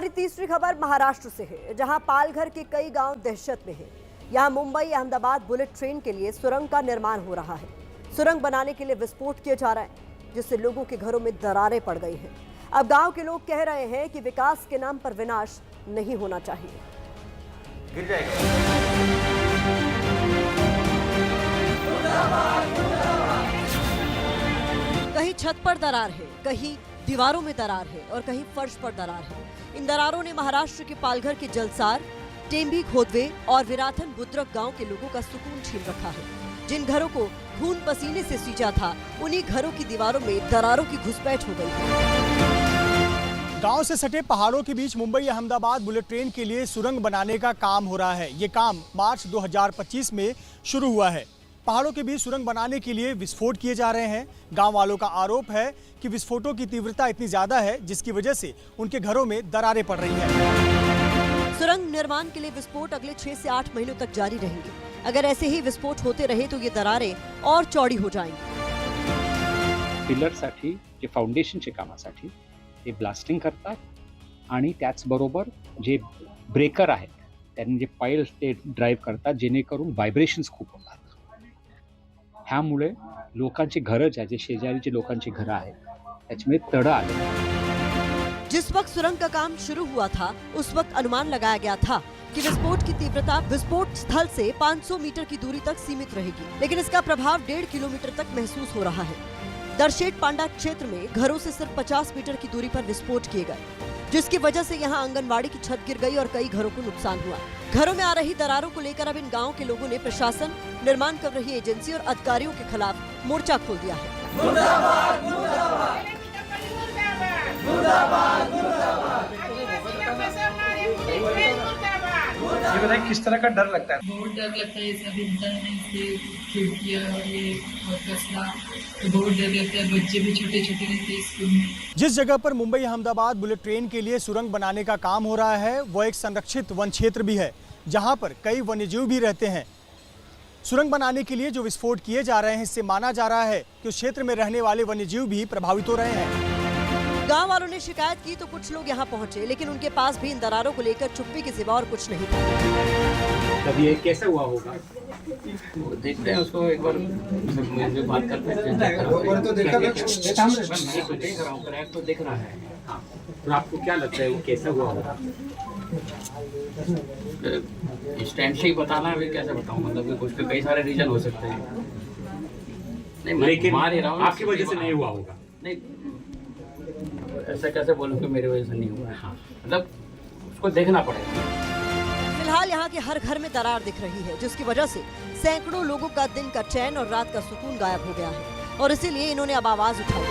हमारी तीसरी खबर महाराष्ट्र से है, जहां पालघर के कई गांव दहशत में हैं। यहां मुंबई अहमदाबाद बुलेट ट्रेन के लिए सुरंग का निर्माण हो रहा है। सुरंग बनाने के लिए विस्फोट किए जा रहे हैं, जिससे लोगों के घरों में दरारें पड़ गई हैं। अब गांव के लोग कह रहे हैं कि विकास के नाम पर विनाश नहीं होना चाहिए। गिर जाएगा। कहीं छत पर दरार है, कहीं दीवारों में दरार है और कहीं फर्श पर दरार है। इन दरारों ने महाराष्ट्र के पालघर के जलसार, टेंबी खोदवे और विराथन बुद्रक गांव के लोगों का सुकून छीन रखा है। जिन घरों को खून पसीने से सींचा था, उन्हीं घरों की दीवारों में दरारों की घुसपैठ हो गई है। गांव से सटे पहाड़ों के बीच मुंबई अहमदाबाद बुलेट ट्रेन के लिए सुरंग बनाने का काम हो रहा है। ये काम मार्च 2025 में शुरू हुआ है। पहाड़ों के बीच सुरंग बनाने के लिए विस्फोट किए जा रहे हैं। गांव वालों का आरोप है कि विस्फोटों की तीव्रता इतनी ज्यादा है, जिसकी वजह से उनके घरों में दरारें पड़ रही हैं। सुरंग निर्माण के लिए विस्फोट अगले 6 से 8 महीनों तक जारी रहेंगे। अगर ऐसे ही विस्फोट होते रहे तो ये दरारें और चौड़ी हो जाएंगी। पिलरसाठी जे फाउंडेशनच्या कामासाठी ते ब्लास्टिंग करतात आणि त्याचबरोबर जे ब्रेकर आहेत त्यांनी जे पाईल ते ड्राईव्ह करतात, जेणेकरून व्हायब्रेशन्स खूप होतात। ह्यामुळे लोकांची घरं जे शेजारीचे लोकांची घरं आहेत त्याच्यामध्ये तडं आले। जिस वक्त सुरंग का काम शुरू हुआ था, उस वक्त अनुमान लगाया गया था कि विस्फोट की तीव्रता विस्फोट स्थल से 500 मीटर की दूरी तक सीमित रहेगी, लेकिन इसका प्रभाव 1.5 किलोमीटर तक महसूस हो रहा है। दरशेट पांडा क्षेत्र में घरों से सिर्फ 50 मीटर की दूरी पर विस्फोट किए गए, जिसकी वजह से यहां आंगनबाड़ी की छत गिर गई और कई घरों को नुकसान हुआ। घरों में आ रही दरारों को लेकर अब इन गांव के लोगों ने प्रशासन, निर्माण कर रही एजेंसी और अधिकारियों के खिलाफ मोर्चा खोल दिया है। मुर्दाबाद, मुर्दाबाद, मुर्दाबाद, मुर्दाबाद। ये बताएं किस तरह का डर लगता है? बहुत डर लगता है। ये सब इंटरनेट से खिड़कियाँ और ये और कसला, तो बहुत डर लगता है। बच्चे भी छोटे छोटे रहते हैं स्कूल में। जिस जगह पर मुंबई अहमदाबाद बुलेट ट्रेन के लिए सुरंग बनाने का काम हो रहा है, वो एक संरक्षित वन क्षेत्र भी है, जहां पर कई वन्यजीव भी रहते हैं। सुरंग बनाने के लिए जो विस्फोट किए जा रहे हैं, इससे माना जा रहा है कि उस क्षेत्र में रहने वाले वन्यजीव भी प्रभावित हो रहे हैं। गांव वालों ने शिकायत की तो कुछ लोग यहां पहुंचे, लेकिन उनके पास भी इन दरारों को लेकर चुप्पी के सिवा और कुछ नहीं था। तब ये कैसे हुआ होगा? देखते हैं उसको एक बार मुझे बात करते हैं। तो देख रहा हूँ, क्रैक तो दिख रहा है। हाँ, तो आपको क्या लगता है वो कैसा हुआ होगा? स्टैंड से ही बताना है, अभी कैसे बताऊँ? मतलब कि उसके कई सारे रीजन हो सकते हैं। नहीं, लेकिन मार ही रहा हूँ, आपकी वजह से नहीं हुआ होगा। नहीं, ऐसा कैसे बोलूँ कि मेरी वजह से नहीं हुआ? हाँ, मतलब उसको देखना पड़ेगा। फिलहाल यहाँ के हर घर में दरार दिख रही है, जिसकी वजह से सैकड़ों लोगों का दिन का चैन और रात का सुकून गायब हो गया है और इसीलिए इन्होंने अब आवाज उठाई।